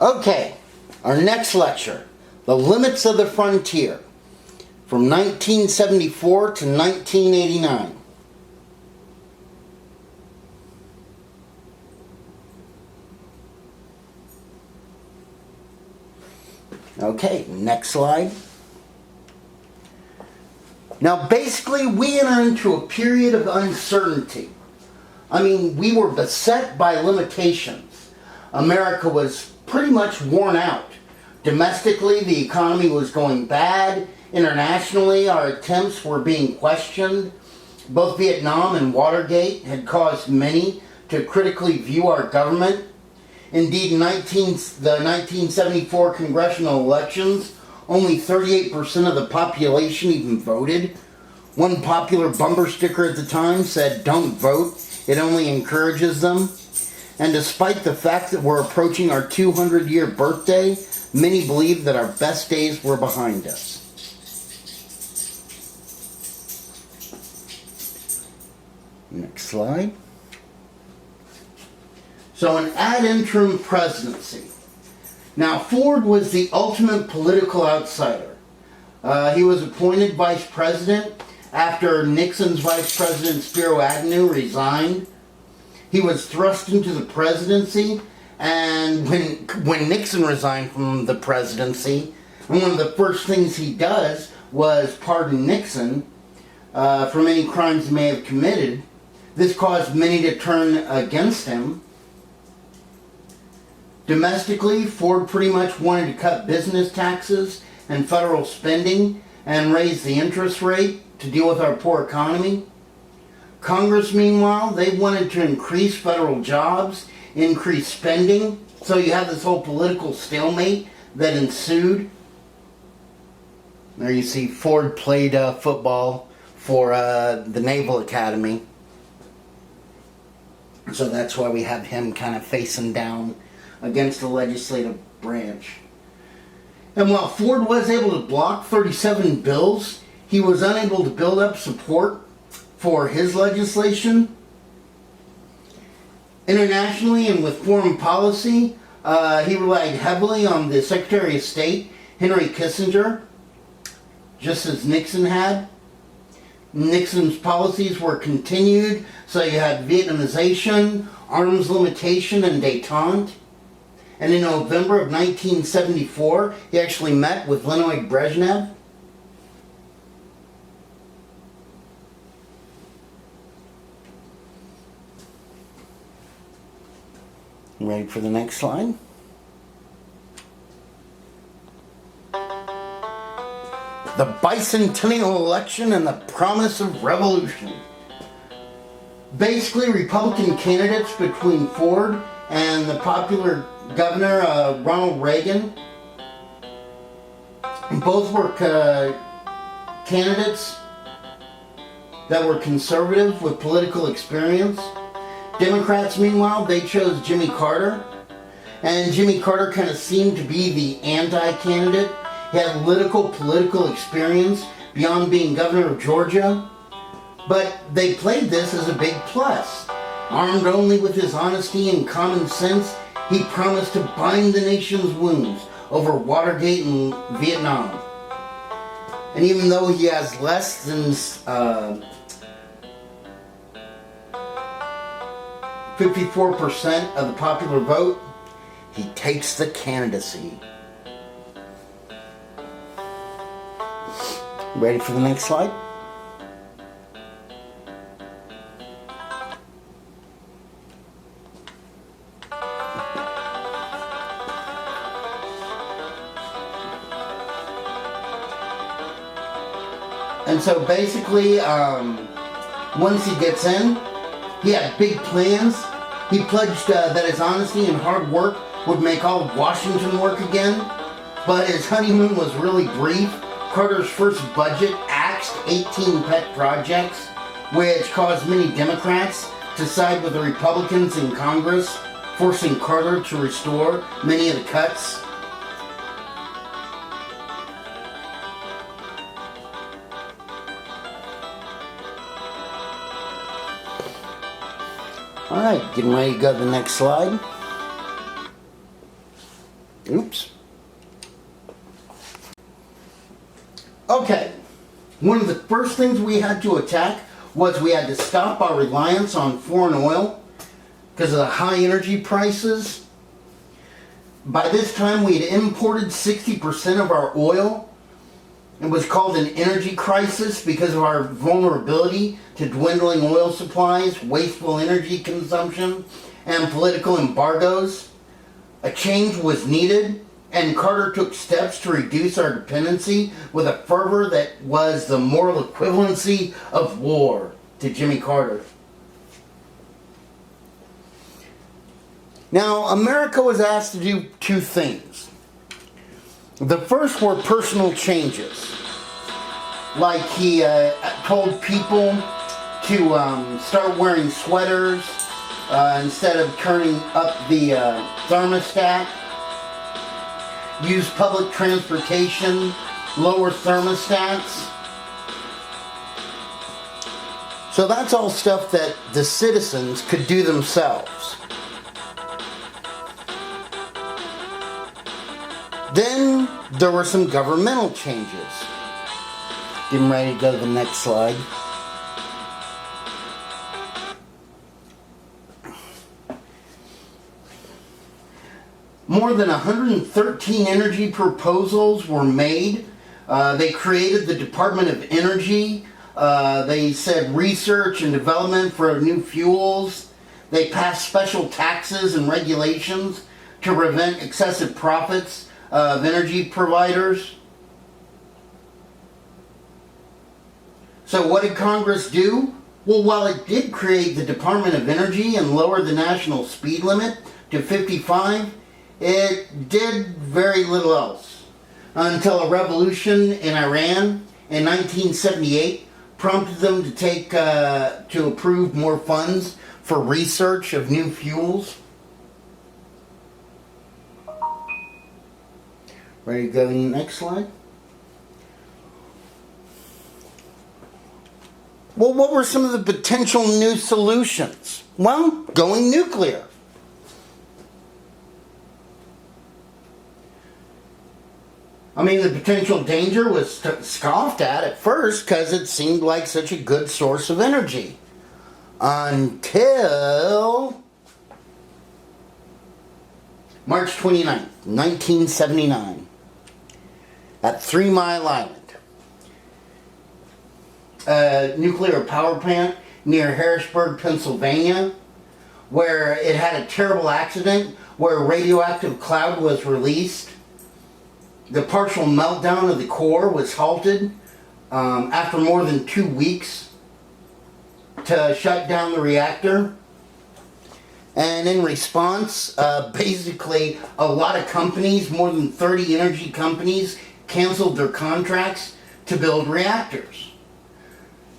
Okay, our next lecture, The Limits of the Frontier, from 1974 to 1989. Okay, next slide. Now basically we enter into a period of uncertainty. I mean, we were beset by limitations. America was pretty much worn out. Domestically, the economy was going bad. Internationally, our attempts were being questioned. Both Vietnam and Watergate had caused many to critically view our government. Indeed, in the 1974 congressional elections, only 38% of the population even voted. One popular bumper sticker at the time said, "Don't vote, it only encourages them." And despite the fact that we're approaching our 200-year birthday, many believe that our best days were behind us. Next slide. So an ad interim presidency. Now Ford was the ultimate political outsider. He was appointed vice president after Nixon's vice president Spiro Agnew resigned. He was thrust into the presidency, and when Nixon resigned from the presidency, one of the first things he does was pardon Nixon from any crimes he may have committed. This caused many to turn against him. Domestically, Ford pretty much wanted to cut business taxes and federal spending and raise the interest rate to deal with our poor economy. Congress, meanwhile, they wanted to increase federal jobs, increase spending, so you have this whole political stalemate that ensued. There you see Ford played football for the Naval Academy. So that's why we have him kind of facing down against the legislative branch. And while Ford was able to block 37 bills, he was unable to build up support for his legislation. Internationally and with foreign policy, he relied heavily on the Secretary of State, Henry Kissinger, just as Nixon had. Nixon's policies were continued, so you had Vietnamization, arms limitation, and détente. And in November of 1974, he actually met with Leonid Brezhnev. Ready for the next slide? The bicentennial election and the promise of revolution. Basically, Republican candidates between Ford and the popular Governor Ronald Reagan. Both were candidates that were conservative with political experience. Democrats, meanwhile, they chose Jimmy Carter. And Jimmy Carter kind of seemed to be the anti-candidate. He had little political experience beyond being governor of Georgia. But they played this as a big plus. Armed only with his honesty and common sense, he promised to bind the nation's wounds over Watergate and Vietnam. And even though he has less than 54% of the popular vote, he takes the candidacy. Ready for the next slide? And so basically, once he gets in, he had big plans. He pledged that his honesty and hard work would make all of Washington work again. But his honeymoon was really brief. Carter's first budget axed 18 pet projects, which caused many Democrats to side with the Republicans in Congress, forcing Carter to restore many of the cuts. Alright, getting ready to go to the next slide. Oops. Okay, one of the first things we had to attack was we had to stop our reliance on foreign oil because of the high energy prices. By this time, we had imported 60% of our oil. It was called an energy crisis because of our vulnerability to dwindling oil supplies, wasteful energy consumption, and political embargoes. A change was needed, and Carter took steps to reduce our dependency with a fervor that was the moral equivalency of war to Jimmy Carter. Now, America was asked to do two things. The first were personal changes. Like he told people to start wearing sweaters instead of turning up the thermostat. Use public transportation, lower thermostats. So that's all stuff that the citizens could do themselves. Then there were some governmental changes. Getting ready to go to the next slide. More than 113 energy proposals were made. They created the Department of Energy. They said research and development for new fuels. They passed special taxes and regulations to prevent excessive profits of energy providers. So what did Congress do? Well, while it did create the Department of Energy and lower the national speed limit to 55, it did very little else. Until a revolution in Iran in 1978 prompted them to approve more funds for research of new fuels. Ready to go to the next slide? Well, what were some of the potential new solutions? Well, going nuclear. I mean, the potential danger was scoffed at first because it seemed like such a good source of energy. Until March 29th, 1979, at 3 Mile Island. A nuclear power plant near Harrisburg, Pennsylvania, where it had a terrible accident where a radioactive cloud was released. The partial meltdown of the core was halted after more than 2 weeks to shut down the reactor. And in response, basically a lot of companies, more than 30 energy companies, canceled their contracts to build reactors.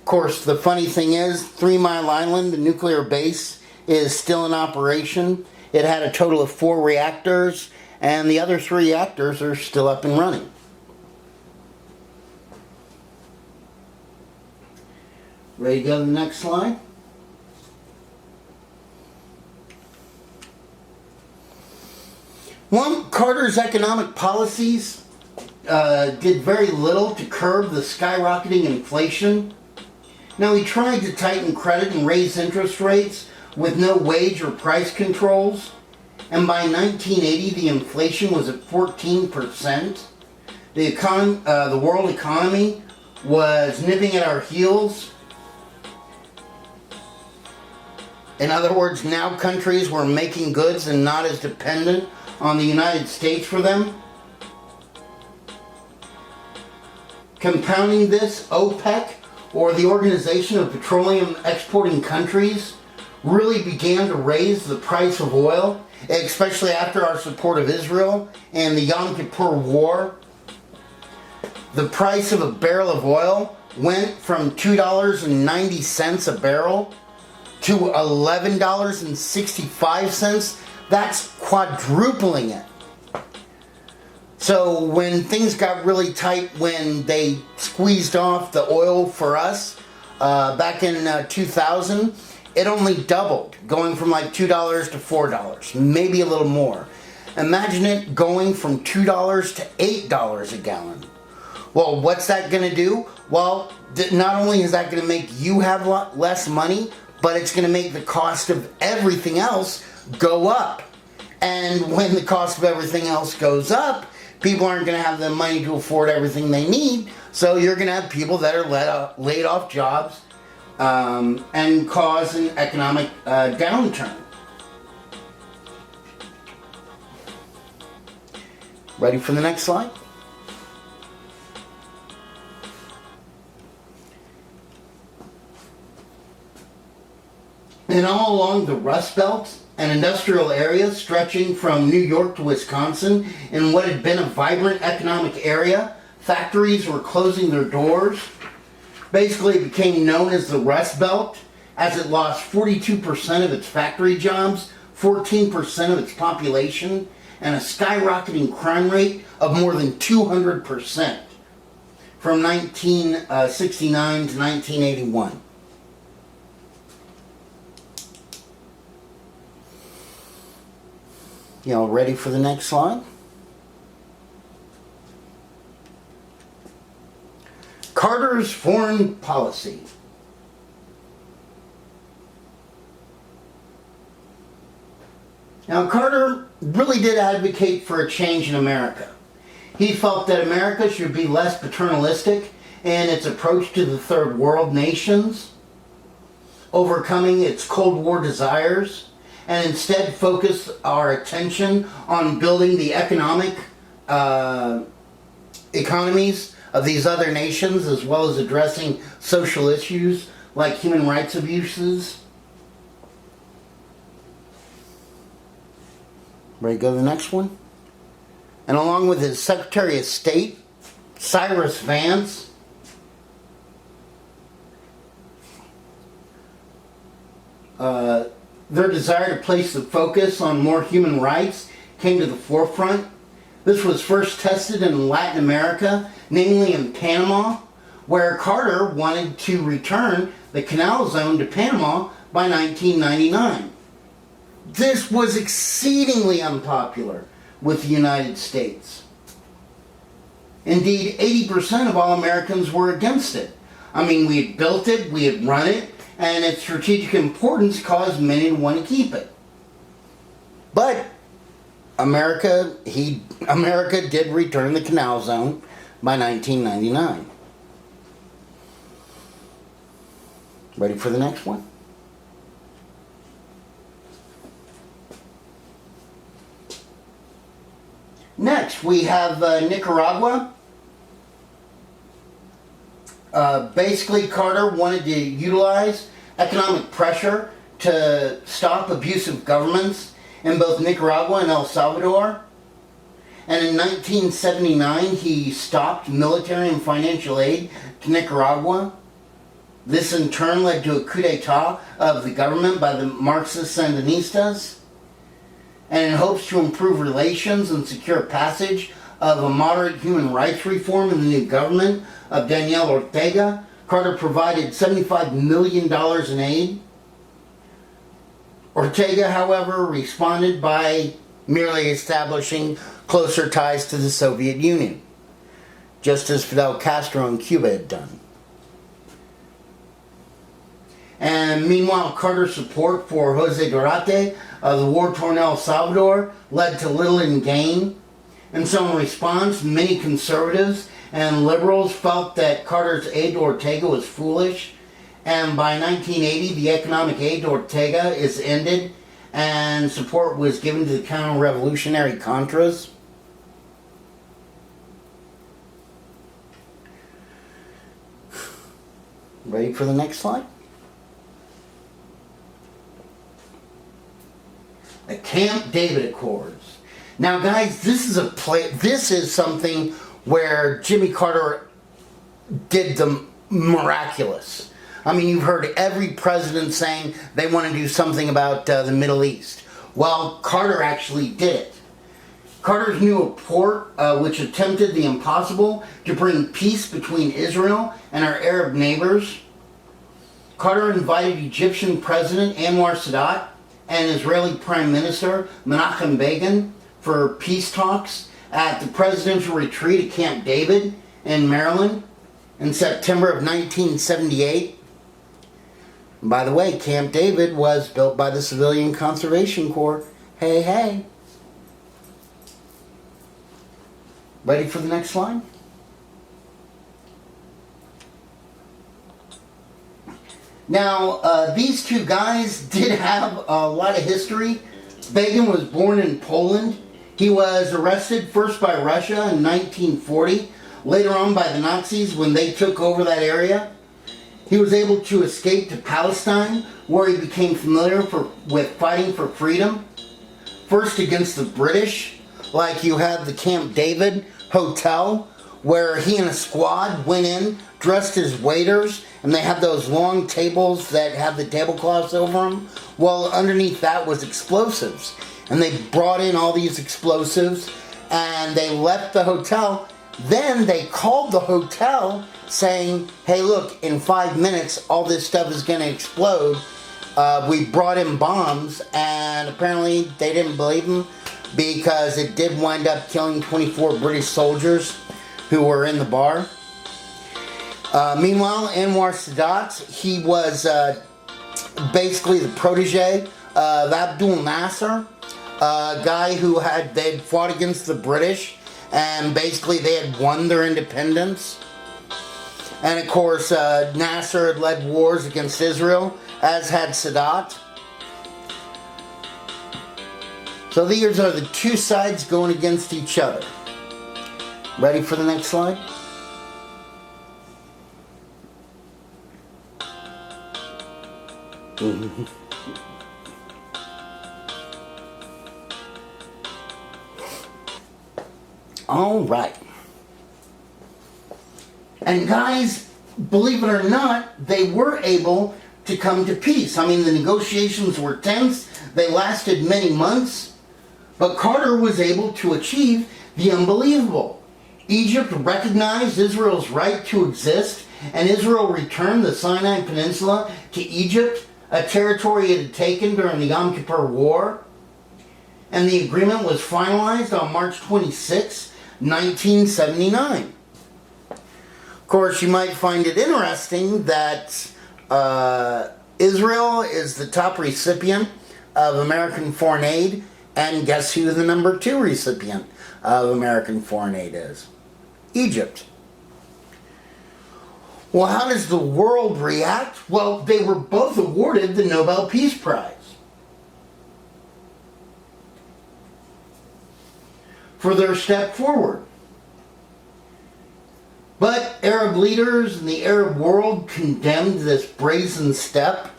Of course, the funny thing is, 3 Mile Island, the nuclear base, is still in operation. It had a total of 4 reactors, and the other 3 reactors are still up and running. Ready to go to the next slide? Well, Carter's economic policies did very little to curb the skyrocketing inflation. Now, he tried to tighten credit and raise interest rates with no wage or price controls. And by 1980, the inflation was at 14%. The world economy was nipping at our heels. In other words, now countries were making goods and not as dependent on the United States for them. Compounding this, OPEC, or the Organization of Petroleum Exporting Countries, really began to raise the price of oil, especially after our support of Israel and the Yom Kippur War. The price of a barrel of oil went from $2.90 a barrel to $11.65. That's quadrupling it. So when things got really tight, when they squeezed off the oil for us back in 2000, it only doubled, going from like $2 to $4, maybe a little more. Imagine it going from $2 to $8 a gallon. Well, what's that going to do? Well, not only is that going to make you have less money, but it's going to make the cost of everything else go up. And when the cost of everything else goes up, people aren't going to have the money to afford everything they need. So you're going to have people that are laid off jobs and cause an economic downturn. Ready for the next slide? And all along the Rust Belt, an industrial area stretching from New York to Wisconsin, in what had been a vibrant economic area, factories were closing their doors. Basically, it became known as the Rust Belt, as it lost 42% of its factory jobs, 14% of its population, and a skyrocketing crime rate of more than 200% from 1969 to 1981. Y'all ready for the next slide? Carter's foreign policy. Now, Carter really did advocate for a change in America. He felt that America should be less paternalistic in its approach to the third world nations, overcoming its Cold War desires, and instead focus our attention on building the economies of these other nations, as well as addressing social issues like human rights abuses. Ready to go to the next one? And along with his Secretary of State, Cyrus Vance, their desire to place the focus on more human rights came to the forefront. This was first tested in Latin America, namely in Panama, where Carter wanted to return the Canal Zone to Panama by 1999. This was exceedingly unpopular with the United States. Indeed, 80% of all Americans were against it. I mean, we had built it, we had run it, and its strategic importance caused many to want to keep it. But America did return the Canal Zone by 1999. Ready for the next one? Next, we have Nicaragua. Basically, Carter wanted to utilize economic pressure to stop abusive governments in both Nicaragua and El Salvador. And in 1979, he stopped military and financial aid to Nicaragua. This in turn led to a coup d'etat of the government by the Marxist Sandinistas. And in hopes to improve relations and secure passage of a moderate human rights reform in the new government of Daniel Ortega, Carter provided $75 million in aid. Ortega, however, responded by merely establishing closer ties to the Soviet Union, just as Fidel Castro in Cuba had done. And meanwhile, Carter's support for Jose Durante, the war-torn El Salvador, led to little in gain. And so in response, many conservatives and liberals felt that Carter's aid to Ortega was foolish. And by 1980, the economic aid to Ortega is ended, and support was given to the counter-revolutionary Contras. Ready for the next slide? The Camp David Accords. Now, guys, this is something where Jimmy Carter did the miraculous. I mean, you've heard every president saying they want to do something about the Middle East. Well, Carter actually did it. Carter's new report, which attempted the impossible to bring peace between Israel and our Arab neighbors. Carter invited Egyptian President Anwar Sadat and Israeli Prime Minister Menachem Begin for peace talks at the presidential retreat at Camp David in Maryland in September of 1978. By the way, Camp David was built by the Civilian Conservation Corps. Hey, hey. Ready for the next slide? Now, these two guys did have a lot of history. Reagan was born in Poland. He was arrested first by Russia in 1940, later on by the Nazis when they took over that area. He was able to escape to Palestine, where he became familiar with fighting for freedom. First against the British, like you had the Camp David Hotel, where he and a squad went in, dressed as waiters, and they had those long tables that have the tablecloths over them. Well, underneath that was explosives. And they brought in all these explosives, and they left the hotel. Then they called the hotel saying, hey, look, in 5 minutes, all this stuff is going to explode. We brought in bombs, and apparently they didn't believe them because it did wind up killing 24 British soldiers who were in the bar. Meanwhile, Anwar Sadat, he was basically the protege of Abdul Nasser, a guy who they'd fought against the British, and basically they had won their independence. And of course, Nasser had led wars against Israel, as had Sadat. So these are the two sides going against each other. Ready for the next slide? All right. And guys, believe it or not, they were able to come to peace. I mean, the negotiations were tense. They lasted many months. But Carter was able to achieve the unbelievable. Egypt recognized Israel's right to exist, and Israel returned the Sinai Peninsula to Egypt, a territory it had taken during the Yom Kippur War. And the agreement was finalized on March 26, 1979. Of course, you might find it interesting that Israel is the top recipient of American foreign aid, and guess who the number 2 recipient of American foreign aid is? Egypt. Well, how does the world react? Well, they were both awarded the Nobel Peace Prize for their step forward. But Arab leaders in the Arab world condemned this brazen step.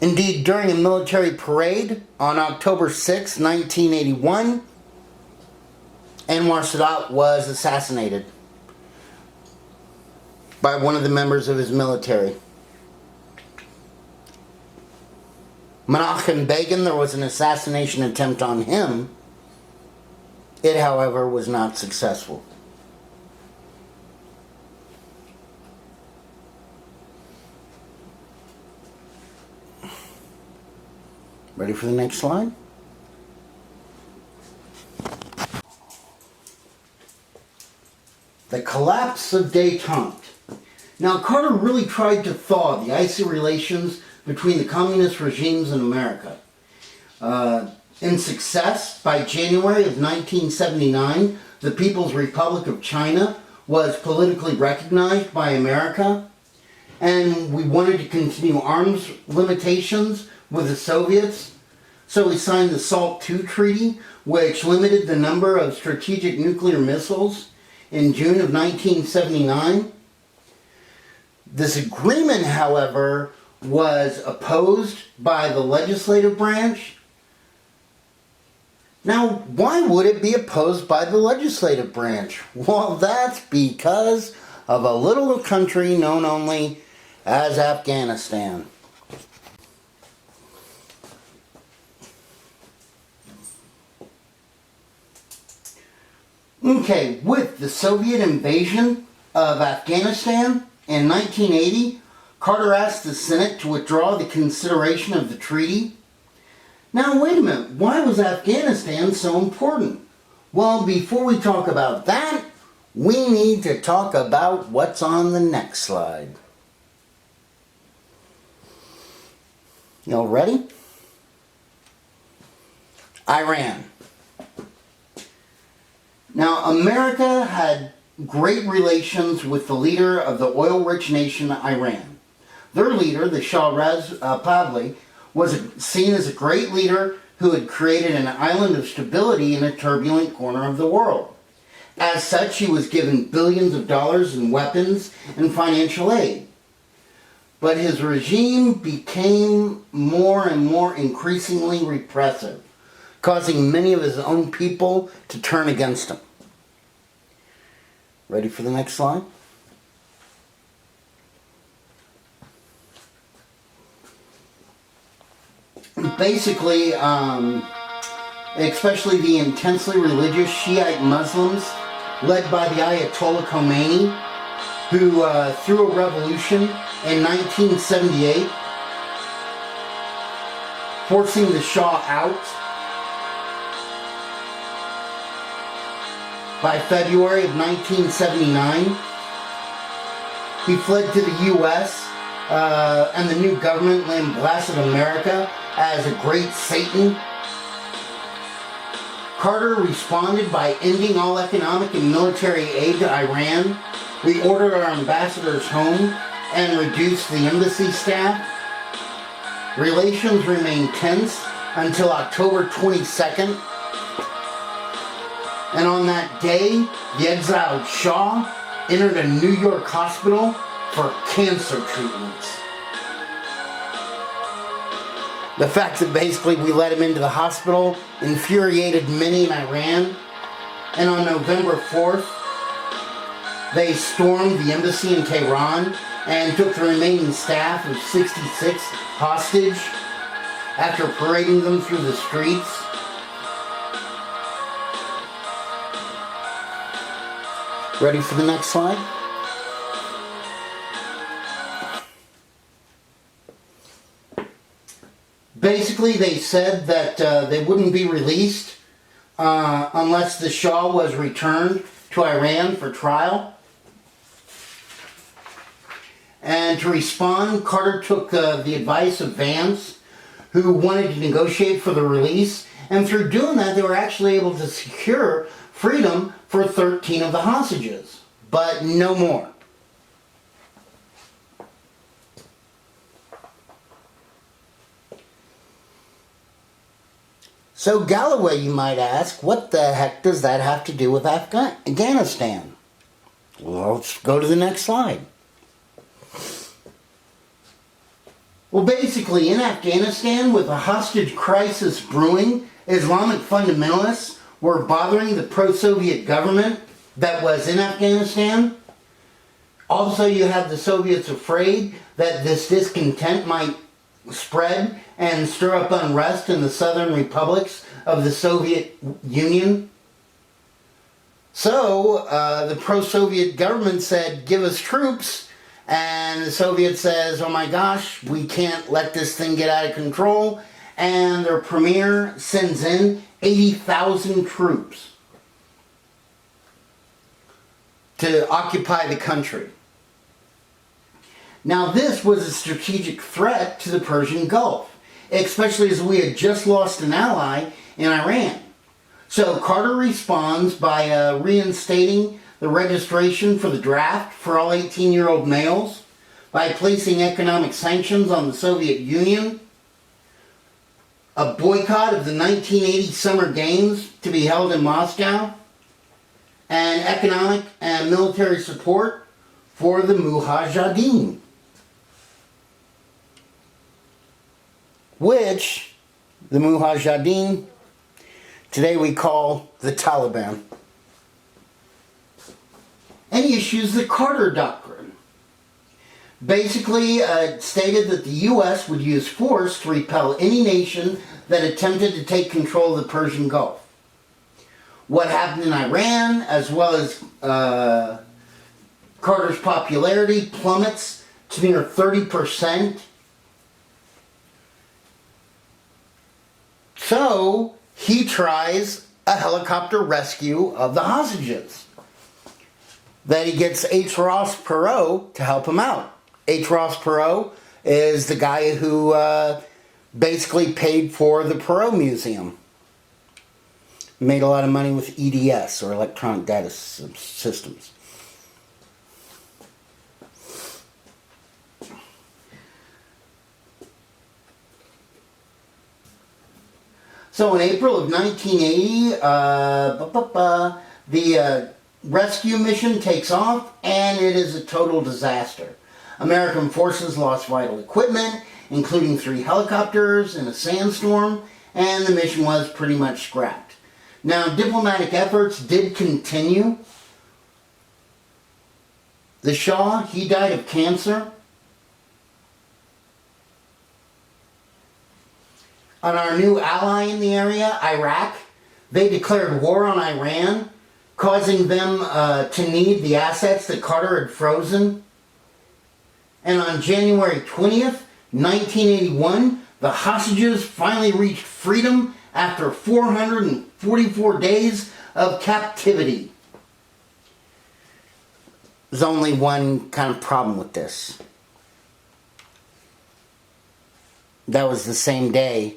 Indeed, during a military parade on October 6, 1981, Anwar Sadat was assassinated by one of the members of his military. Menachem Begin, there was an assassination attempt on him. It, however, was not successful. Ready for the next slide? The collapse of détente. Now, Carter really tried to thaw the icy relations between the communist regimes in America. In success, by January of 1979, the People's Republic of China was politically recognized by America, and we wanted to continue arms limitations with the Soviets, so we signed the SALT II Treaty, which limited the number of strategic nuclear missiles in June of 1979. This agreement, however, was opposed by the legislative branch. Now, why would it be opposed by the legislative branch? Well, that's because of a little country known only as Afghanistan. Okay, with the Soviet invasion of Afghanistan in 1980, Carter asked the Senate to withdraw the consideration of the treaty. Now wait a minute, why was Afghanistan so important? Well, before we talk about that, we need to talk about what's on the next slide. Y'all ready? Iran. Now, America had great relations with the leader of the oil-rich nation, Iran. Their leader, the Shah Pahlavi, was seen as a great leader who had created an island of stability in a turbulent corner of the world. As such, he was given billions of dollars in weapons and financial aid. But his regime became more and more increasingly repressive, causing many of his own people to turn against him. Ready for the next slide? Basically, especially the intensely religious Shiite Muslims, led by the Ayatollah Khomeini, who threw a revolution in 1978, forcing the Shah out. By February of 1979, he fled to the U.S., and the new government blasted America as a great Satan. Carter responded by ending all economic and military aid to Iran. We ordered our ambassadors home and reduced the embassy staff. Relations remained tense until October 22nd. And on that day, the exiled Shah entered a New York hospital for cancer treatments. The fact that basically we let him into the hospital infuriated many in Iran. And on November 4th, they stormed the embassy in Tehran and took the remaining staff of 66 hostage after parading them through the streets. Ready for the next slide? Basically, they said that they wouldn't be released unless the Shah was returned to Iran for trial. And to respond, Carter took the advice of Vance, who wanted to negotiate for the release. And through doing that, they were actually able to secure freedom for 13 of the hostages, but no more. So Galloway, you might ask, what the heck does that have to do with Afghanistan? Well, let's go to the next slide. Well, basically, in Afghanistan, with a hostage crisis brewing, Islamic fundamentalists were bothering the pro-Soviet government that was in Afghanistan. Also, you have the Soviets afraid that this discontent might spread and stir up unrest in the southern republics of the Soviet Union. So, the pro-Soviet government said, give us troops. And the Soviets says, oh my gosh, we can't let this thing get out of control. And their premier sends in 80,000 troops to occupy the country. Now this was a strategic threat to the Persian Gulf, especially as we had just lost an ally in Iran. So Carter responds by reinstating the registration for the draft for all 18-year-old males, by placing economic sanctions on the Soviet Union, a boycott of the 1980 Summer Games to be held in Moscow, and economic and military support for the Mujahideen, which the Mujahideen today we call the Taliban. And he issues the Carter Doctrine. Basically, it stated that the U.S. would use force to repel any nation that attempted to take control of the Persian Gulf. What happened in Iran, as well as Carter's popularity, plummets to near 30%. So he tries a helicopter rescue of the hostages. That he gets H. Ross Perot to help him out. H. Ross Perot is the guy who basically paid for the Perot Museum. Made a lot of money with EDS, or electronic data systems. So in April of 1980, the rescue mission takes off, and it is a total disaster. American forces lost vital equipment, including 3 helicopters in a sandstorm, and the mission was pretty much scrapped. Now, diplomatic efforts did continue. The Shah, he died of cancer. On our new ally in the area, Iraq, they declared war on Iran, causing them to need the assets that Carter had frozen. And on January 20th, 1981, the hostages finally reached freedom after 444 days of captivity. There's only one kind of problem with this. That was the same day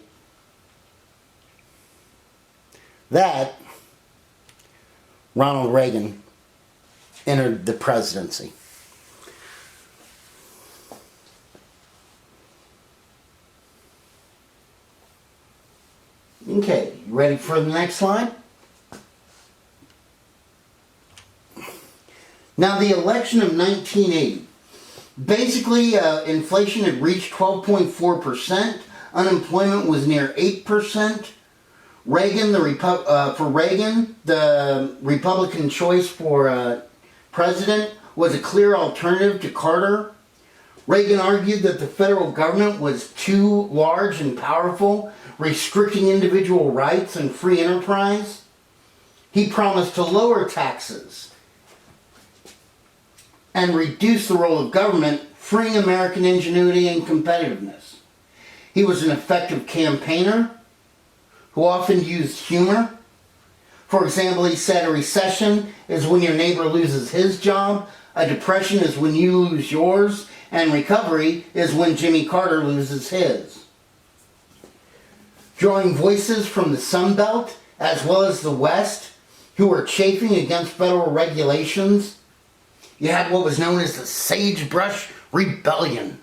that Ronald Reagan entered the presidency. Okay, you ready for the next slide? Now, the election of 1980. Basically, inflation had reached 12.4%. Unemployment was near 8%. For Reagan, the Republican choice for president was a clear alternative to Carter. Reagan argued that the federal government was too large and powerful, restricting individual rights and free enterprise. He promised to lower taxes and reduce the role of government, freeing American ingenuity and competitiveness. He was an effective campaigner who often used humor. For example, he said a recession is when your neighbor loses his job, a depression is when you lose yours, and recovery is when Jimmy Carter loses his. Drawing voices from the Sun Belt as well as the West who were chafing against federal regulations, you had what was known as the Sagebrush Rebellion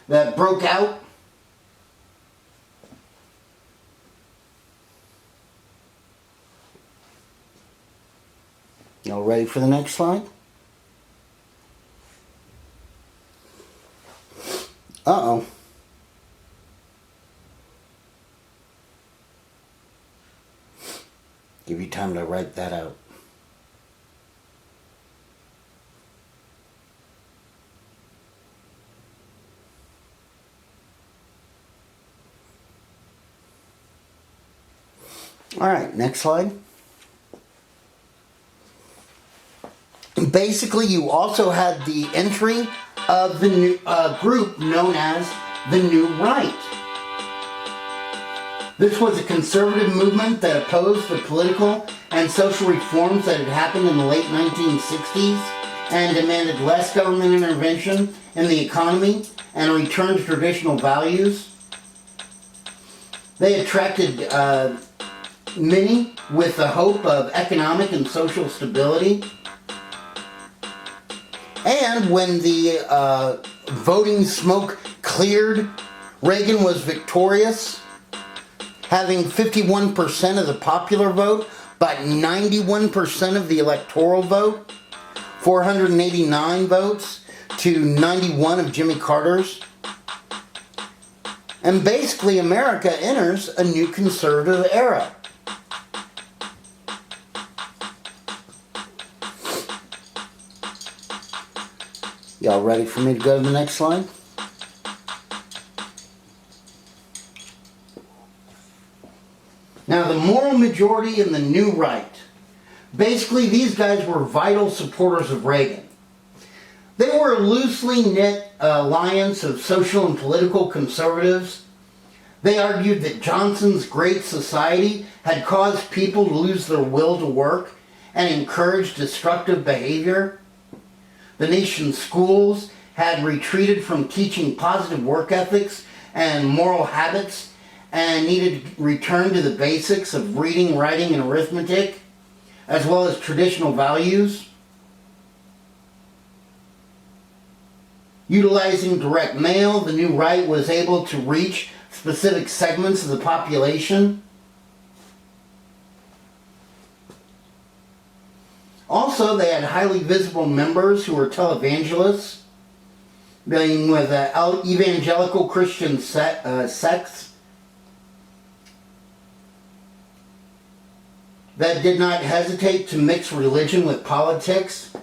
that broke out. Y'all ready for the next slide? Uh-oh. Give you time to write that out. All right, next slide. Basically, you also had the entry of the new group known as the New Right. This was a conservative movement that opposed the political and social reforms that had happened in the late 1960s and demanded less government intervention in the economy and a return to traditional values. They attracted many with the hope of economic and social stability. And when the voting smoke cleared, Reagan was victorious, having 51% of the popular vote, but 91% of the electoral vote, 489 votes to 91 of Jimmy Carter's. And basically, America enters a new conservative era. Y'all ready for me to go to the next slide? Now, the moral majority and the New Right. Basically, these guys were vital supporters of Reagan. They were a loosely knit alliance of social and political conservatives They argued that Johnson's Great Society had caused people to lose their will to work and encouraged destructive behavior. The nation's schools had retreated from teaching positive work ethics and moral habits and needed to return to the basics of reading, writing, and arithmetic, as well as traditional values. Utilizing direct mail, the new right was able to reach specific segments of the population. Also, they had highly visible members who were televangelists, being with evangelical Christian sects that did not hesitate to mix religion with politics.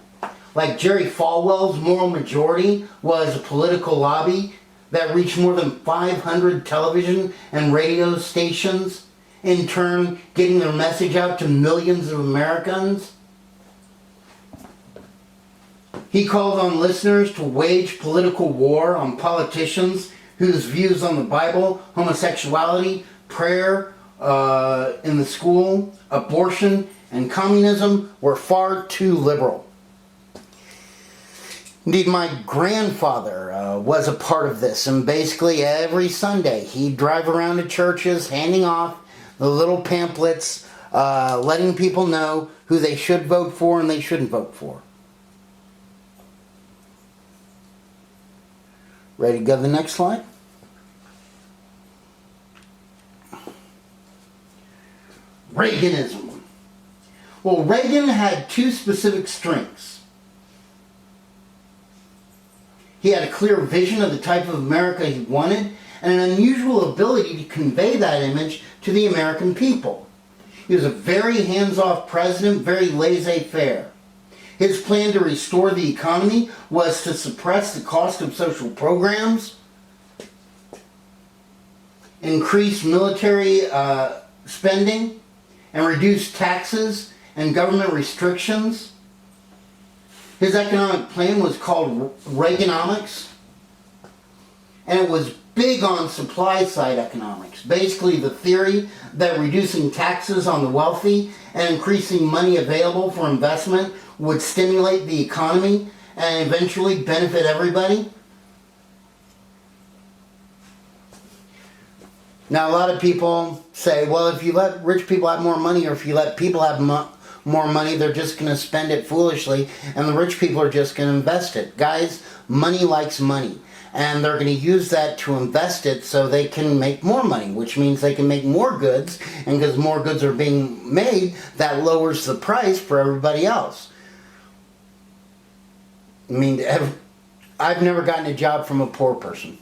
Like Jerry Falwell's Moral Majority was a political lobby that reached more than 500 television and radio stations, in turn getting their message out to millions of Americans. He called on listeners to wage political war on politicians whose views on the Bible, homosexuality, prayer in the school, abortion, and communism were far too liberal. Indeed, my grandfather was a part of this, and basically every Sunday he'd drive around to churches handing off the little pamphlets, letting people know who they should vote for and they shouldn't vote for. Ready to go to the next slide? Reaganism. Well, Reagan had two specific strengths. He had a clear vision of the type of America he wanted and an unusual ability to convey that image to the American people. He was a very hands-off president, very laissez-faire. His plan to restore the economy was to suppress the cost of social programs, increase military spending, and reduce taxes and government restrictions. His economic plan was called Reaganomics, and it was big on supply-side economics. Basically, the theory that reducing taxes on the wealthy and increasing money available for investment would stimulate the economy and eventually benefit everybody. Now, a lot of people say, well, if you let rich people have more money, or if you let people have more money, they're just going to spend it foolishly, and the rich people are just going to invest it. Guys, money likes money, and they're going to use that to invest it so they can make more money, which means they can make more goods, and because more goods are being made, that lowers the price for everybody else. I mean, I've never gotten a job from a poor person.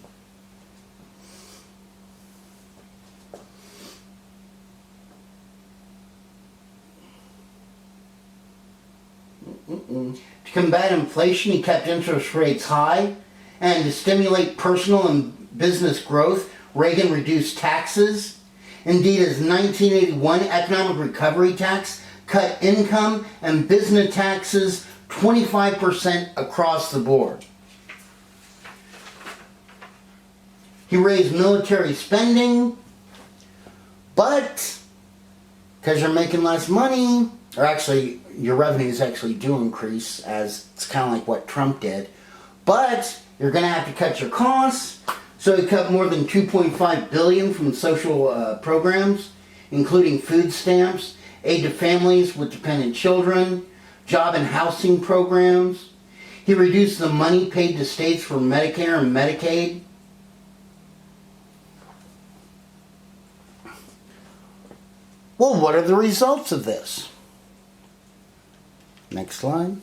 To combat inflation, he kept interest rates high, and to stimulate personal and business growth, Reagan reduced taxes. Indeed, his 1981 Economic Recovery Tax cut income and business taxes 25% across the board. He raised military spending, but because you're making less money, or actually your revenues actually do increase, as it's kind of like what Trump did, but you're going to have to cut your costs. So he cut more than $2.5 billion from social programs, including food stamps, aid to families with dependent children, job and housing programs. He reduced the money paid to states for Medicare and Medicaid. Well, what are the results of this? Next slide.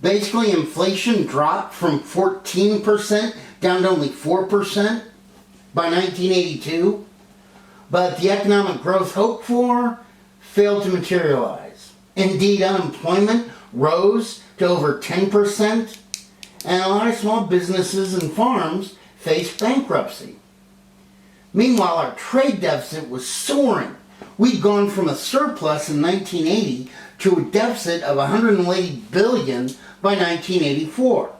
Basically, inflation dropped from 14% down to only 4% by 1982, but the economic growth hoped for failed to materialize. Indeed, unemployment rose to over 10%, and a lot of small businesses and farms faced bankruptcy. Meanwhile, our trade deficit was soaring. We'd gone from a surplus in 1980 to a deficit of $180 billion by 1984.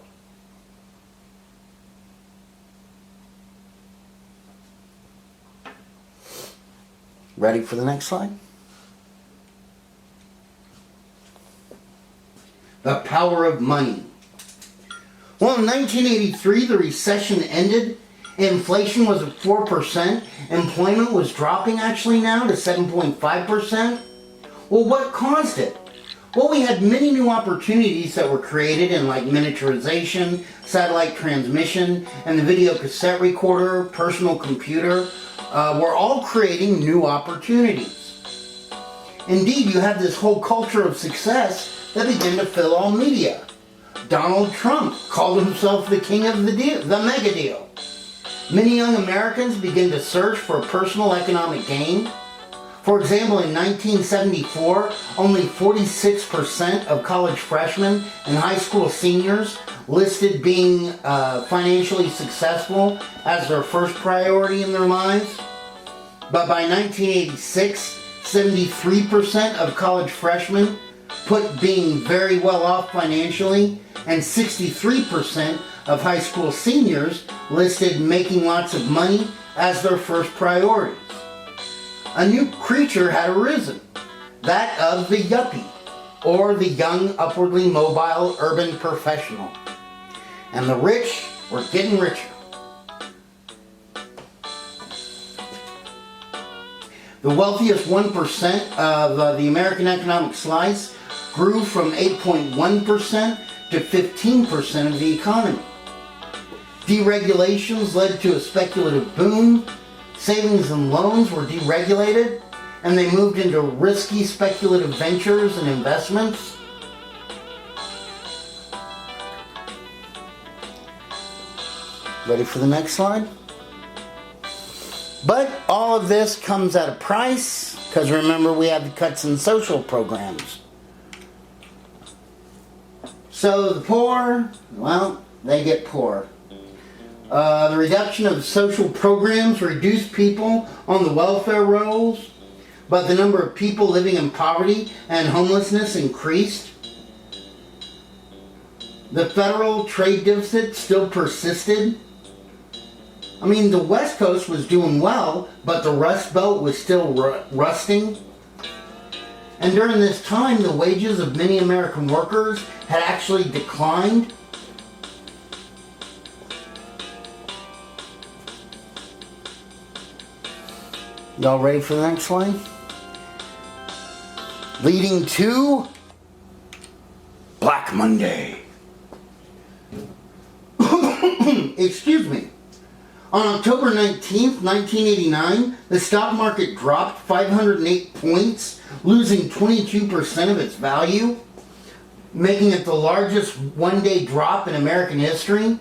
Ready for the next slide? The power of money. Well, in 1983, the recession ended. Inflation was at 4%. Employment was dropping actually now to 7.5%. Well, what caused it? Well, we had many new opportunities that were created in like miniaturization, satellite transmission, and the video cassette recorder, personal computer, were all creating new opportunities. Indeed, you have this whole culture of success that began to fill all media. Donald Trump called himself the king of the deal, the mega deal. Many young Americans began to search for personal economic gain. For example, in 1974, only 46% of college freshmen and high school seniors listed being financially successful as their first priority in their lives. But by 1986, 73% of college freshmen put being very well off financially, and 63% of high school seniors listed making lots of money as their first priorities. A new creature had arisen, that of the yuppie, or the young, upwardly mobile urban professional. And the rich were getting richer. The wealthiest 1% of the American economic slice grew from 8.1% to 15% of the economy. Deregulations led to a speculative boom. Savings and loans were deregulated, and they moved into risky speculative ventures and investments. Ready for the next slide? But all of this comes at a price, because remember, we have the cuts in social programs. So the poor, well, they get poor. The reduction of social programs reduced people on the welfare rolls, but the number of people living in poverty and homelessness increased. The federal trade deficit still persisted. I mean, the West Coast was doing well, but the Rust Belt was still rusting. And during this time, the wages of many American workers had actually declined. Y'all ready for the next slide? Leading to Black Monday. Excuse me. On October 19th, 1989, the stock market dropped 508 points, losing 22% of its value, making it the largest one-day drop in American history.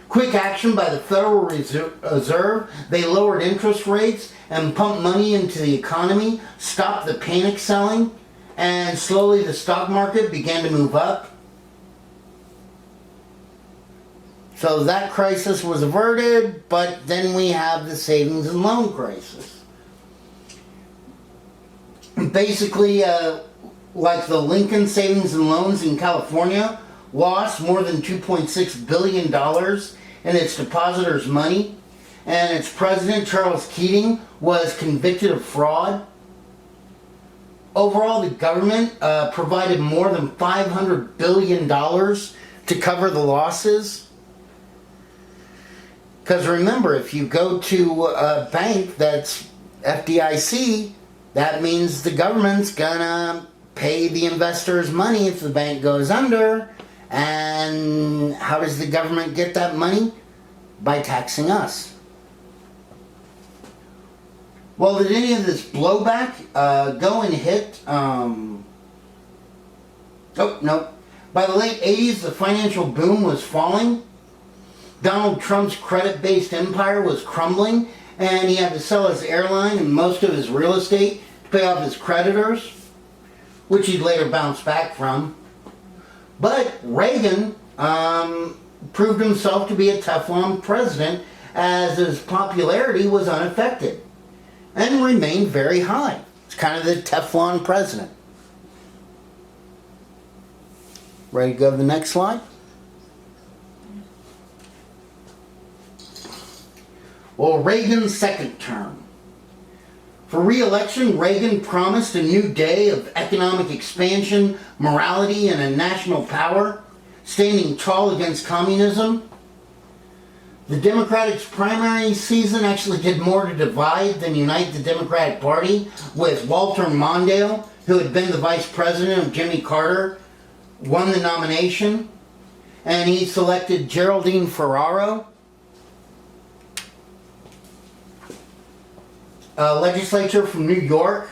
Quick action by the Federal Reserve, they lowered interest rates and pumped money into the economy, stopped the panic selling, and slowly the stock market began to move up. So that crisis was averted, but then we have the savings and loan crisis. Basically, like the Lincoln Savings and Loans in California, lost more than $2.6 billion in its depositors' money, and its president, Charles Keating, was convicted of fraud. Overall, the government provided more than $500 billion to cover the losses. Because remember, if you go to a bank that's FDIC, that means the government's gonna pay the investors money if the bank goes under. And how does the government get that money? By taxing us. Well, did any of this blowback go and hit? Oh, no. By the late 80s, the financial boom was falling. Donald Trump's credit-based empire was crumbling, and he had to sell his airline and most of his real estate to pay off his creditors, which he'd later bounce back from. But Reagan proved himself to be a Teflon president, as his popularity was unaffected and remained very high. It's kind of the Teflon president. Ready to go to the next slide? Well, Reagan's second term. For re-election, Reagan promised a new day of economic expansion, morality, and a national power, standing tall against communism. The Democratic's primary season actually did more to divide than unite the Democratic Party, with Walter Mondale, who had been the vice president of Jimmy Carter, won the nomination, and he selected Geraldine Ferraro, a legislator from New York,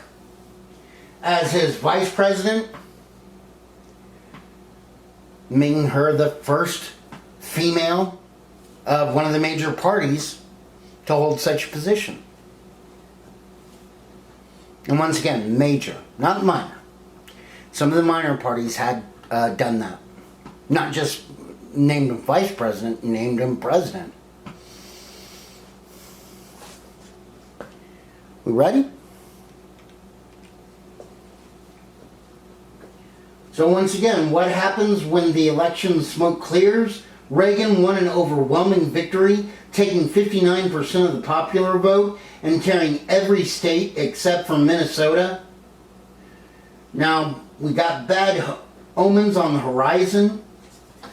as his vice president, making her the first female of one of the major parties to hold such a position. And once again, major, not minor. Some of the minor parties had done that. Not just named him vice president, named him president. We ready? So once again, what happens when the election smoke clears? Reagan won an overwhelming victory, taking 59% of the popular vote and carrying every state except for Minnesota. Now, we got bad omens on the horizon.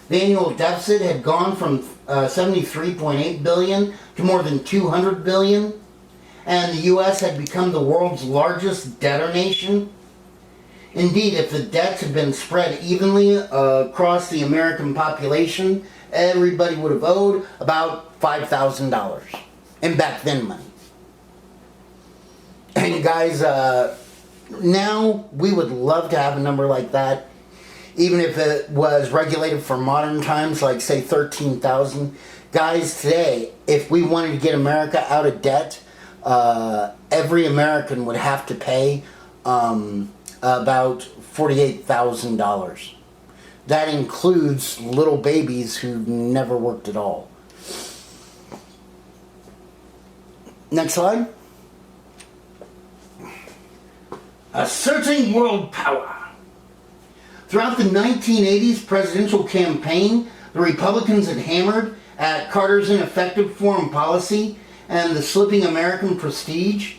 The annual deficit had gone from $73.8 billion to more than $200 billion. And the U.S. had become the world's largest debtor nation. Indeed, if the debts had been spread evenly across the American population, everybody would have owed about $5,000 in back then money. And guys, now we would love to have a number like that, even if it was regulated for modern times, like say 13,000. Guys, today, if we wanted to get America out of debt, every American would have to pay about $48,000. That includes little babies who never worked at all. Next slide. Asserting world power. Throughout the 1980s presidential campaign, the Republicans had hammered at Carter's ineffective foreign policy and the slipping American prestige.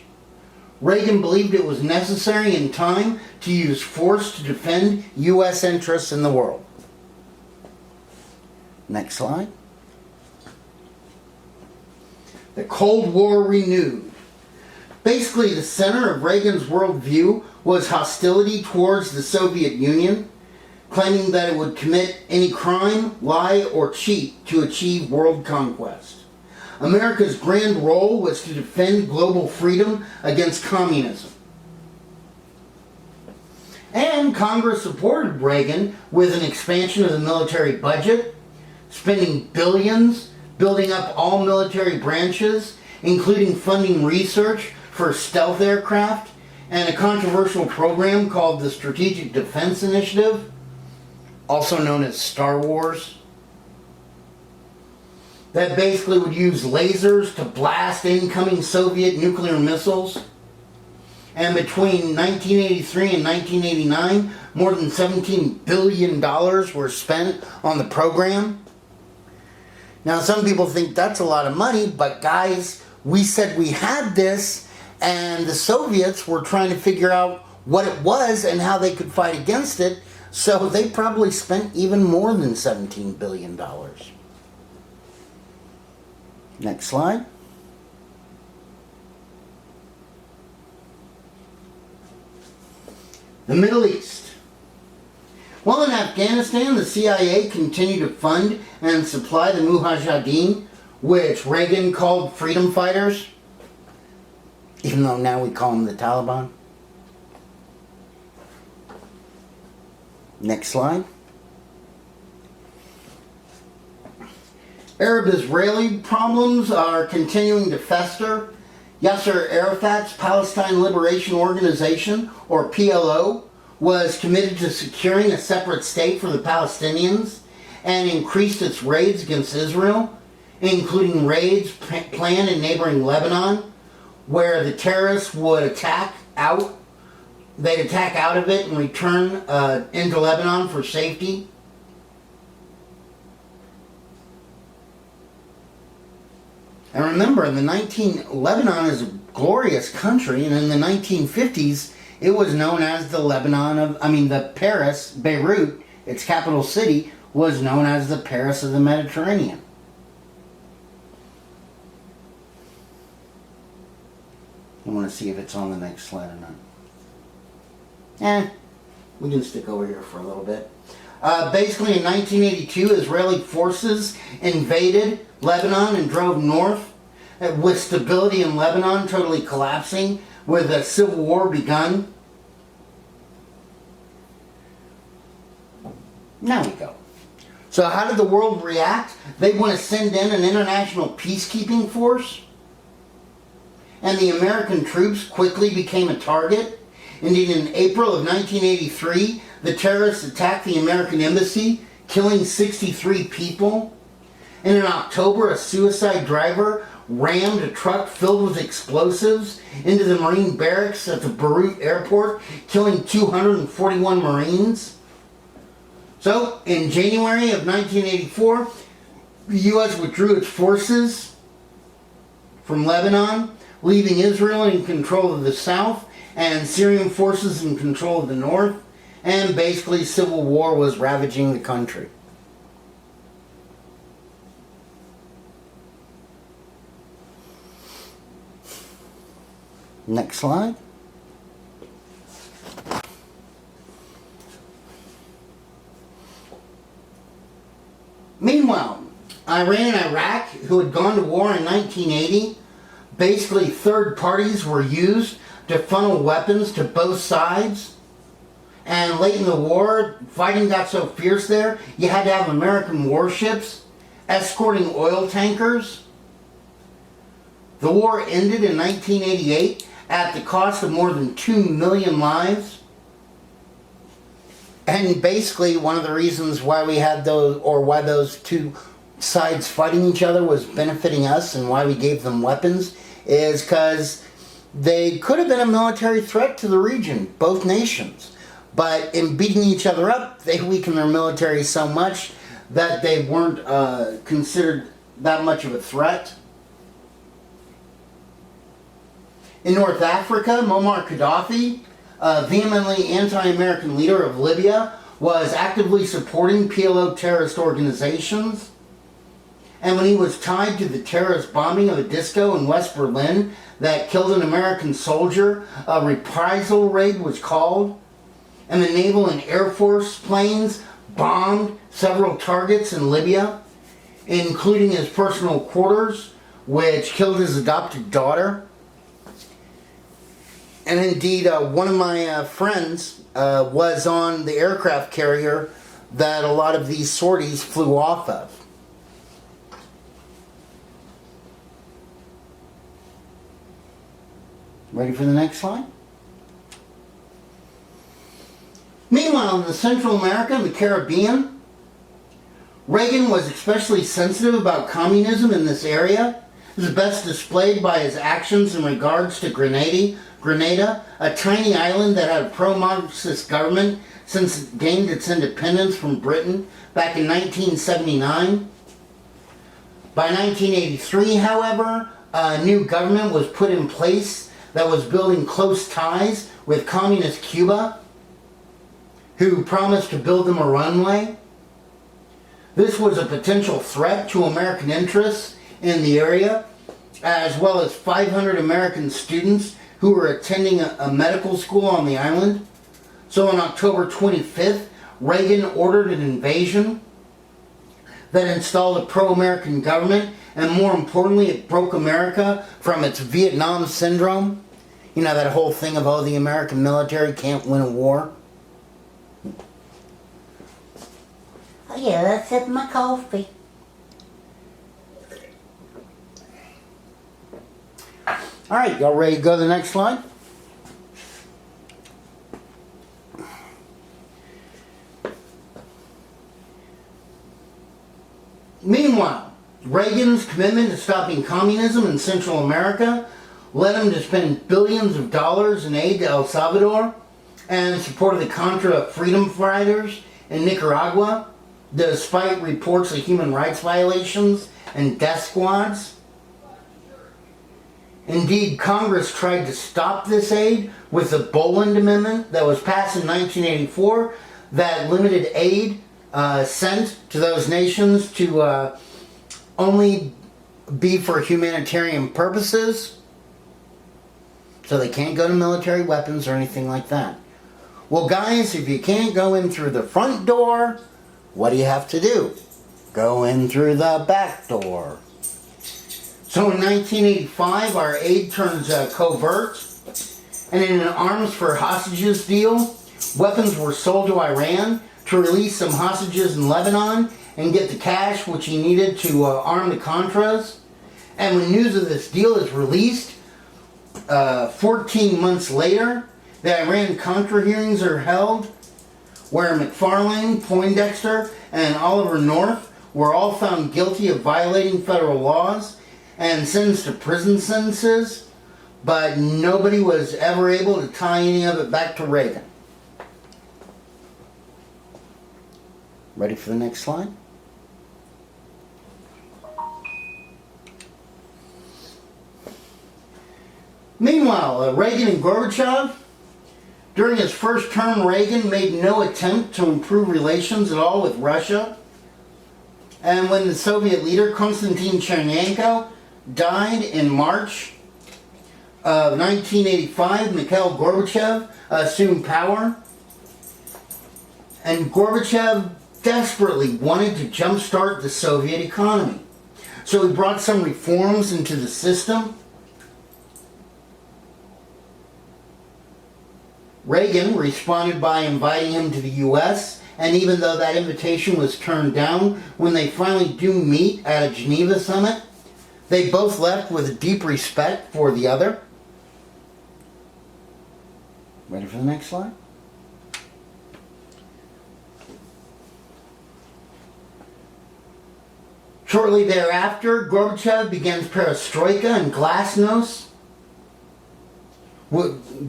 Reagan believed it was necessary in time to use force to defend U.S. interests in the world. Next slide. The Cold War renewed. Basically, the center of Reagan's worldview was hostility towards the Soviet Union, claiming that it would commit any crime, lie, or cheat to achieve world conquest. America's grand role was to defend global freedom against communism. And Congress supported Reagan with an expansion of the military budget, spending billions, building up all military branches, including funding research for stealth aircraft, and a controversial program called the Strategic Defense Initiative, also known as Star Wars, that basically would use lasers to blast incoming Soviet nuclear missiles. And between 1983 and 1989, more than $17 billion were spent on the program. Now, some people think that's a lot of money, but guys, we said we had this, and the Soviets were trying to figure out what it was and how they could fight against it, so they probably spent even more than $17 billion. Next slide. The Middle East. Well, in Afghanistan, the CIA continued to fund and supply the Mujahideen, which Reagan called freedom fighters, even though now we call them the Taliban. Next slide. Arab-Israeli problems are continuing to fester. Yasser Arafat's Palestine Liberation Organization, or PLO, was committed to securing a separate state for the Palestinians and increased its raids against Israel, including raids planned in neighboring Lebanon, where the terrorists would attack out. They'd attack out of it and return into Lebanon for safety. And remember, Lebanon is a glorious country, and in the 1950s, it was known as the Paris, Beirut, its capital city, was known as the Paris of the Mediterranean. I want to see if it's on the next slide or not. We can stick over here for a little bit. Basically, in 1982, Israeli forces invaded Lebanon and drove north, with stability in Lebanon totally collapsing, with a civil war begun. Now we go. So how did the world react? They want to send in an international peacekeeping force, and the American troops quickly became a target. Indeed, in April of 1983, the terrorists attacked the American embassy, killing 63 people. And in October, a suicide driver rammed a truck filled with explosives into the Marine barracks at the Beirut airport, killing 241 Marines. So, in January of 1984, the U.S. withdrew its forces from Lebanon, leaving Israel in control of the south and Syrian forces in control of the north, and basically civil war was ravaging the country. Next slide. Meanwhile, Iran and Iraq, who had gone to war in 1980, basically third parties were used to funnel weapons to both sides. And late in the war, fighting got so fierce there, you had to have American warships escorting oil tankers. The war ended in 1988 at the cost of more than 2 million lives. And basically one of the reasons why we had why those two sides fighting each other was benefiting us, and why we gave them weapons, is because they could have been a military threat to the region, both nations. But in beating each other up, they weakened their military so much that they weren't considered that much of a threat. In North Africa, Muammar Gaddafi, a vehemently anti-American leader of Libya, was actively supporting PLO terrorist organizations. And when he was tied to the terrorist bombing of a disco in West Berlin that killed an American soldier, a reprisal raid was called, and the naval and air force planes bombed several targets in Libya, including his personal quarters, which killed his adopted daughter. And indeed, one of my friends was on the aircraft carrier that a lot of these sorties flew off of. Ready for the next slide? Meanwhile, in Central America and the Caribbean, Reagan was especially sensitive about communism in this area. This is best displayed by his actions in regards to Grenada, a tiny island that had a pro-Marxist government since it gained its independence from Britain back in 1979. By 1983, however, a new government was put in place that was building close ties with communist Cuba, who promised to build them a runway. This was a potential threat to American interests in the area, as well as 500 American students who were attending a medical school on the island. So on October 25th, Reagan ordered an invasion that installed a pro-American government, and more importantly, it broke America from its Vietnam syndrome. You know, that whole thing of, oh, the American military can't win a war. Oh yeah, that's it, my coffee. Alright, y'all ready to go to the next slide? Meanwhile, Reagan's commitment to stopping communism in Central America led him to spend billions of dollars in aid to El Salvador and support of the Contra freedom fighters in Nicaragua, despite reports of human rights violations and death squads. Indeed, Congress tried to stop this aid with the Boland Amendment that was passed in 1984 that limited aid sent to those nations to only be for humanitarian purposes. So they can't go to military weapons or anything like that. Well, guys, if you can't go in through the front door, what do you have to do? Go in through the back door. So in 1985, our aid turns covert, and in an arms for hostages deal, weapons were sold to Iran to release some hostages in Lebanon and get the cash which he needed to arm the Contras. And when news of this deal is released, 14 months later, the Iran-Contra hearings are held, where McFarlane, Poindexter, and Oliver North were all found guilty of violating federal laws and sentenced to prison sentences, but nobody was ever able to tie any of it back to Reagan. Ready for the next slide? Meanwhile, Reagan and Gorbachev, during his first term, Reagan made no attempt to improve relations at all with Russia. And when the Soviet leader, Konstantin Chernenko, died in March of 1985, Mikhail Gorbachev assumed power. And Gorbachev desperately wanted to jumpstart the Soviet economy. So he brought some reforms into the system. Reagan responded by inviting him to the U.S., and even though that invitation was turned down, when they finally do meet at a Geneva summit, they both left with a deep respect for the other. Ready for the next slide? Shortly thereafter, Gorbachev begins perestroika and glasnost.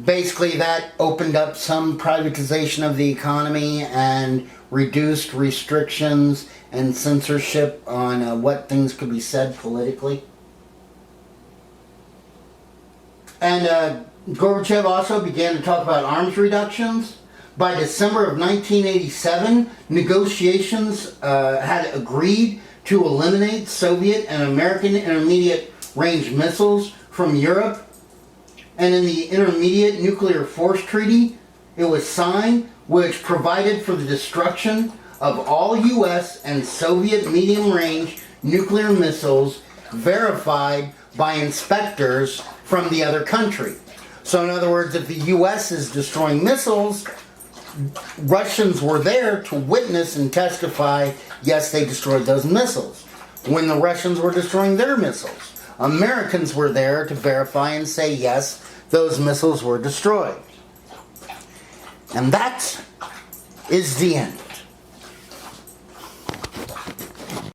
Basically, that opened up some privatization of the economy and reduced restrictions and censorship on what things could be said politically. And Gorbachev also began to talk about arms reductions. By December of 1987, negotiations had agreed to eliminate Soviet and American intermediate range missiles from Europe. And in the Intermediate Nuclear Force Treaty, it was signed, which provided for the destruction of all U.S. and Soviet medium-range nuclear missiles verified by inspectors from the other country. So in other words, if the U.S. is destroying missiles, Russians were there to witness and testify, yes, they destroyed those missiles. When the Russians were destroying their missiles, Americans were there to verify and say, yes, those missiles were destroyed. And that is the end.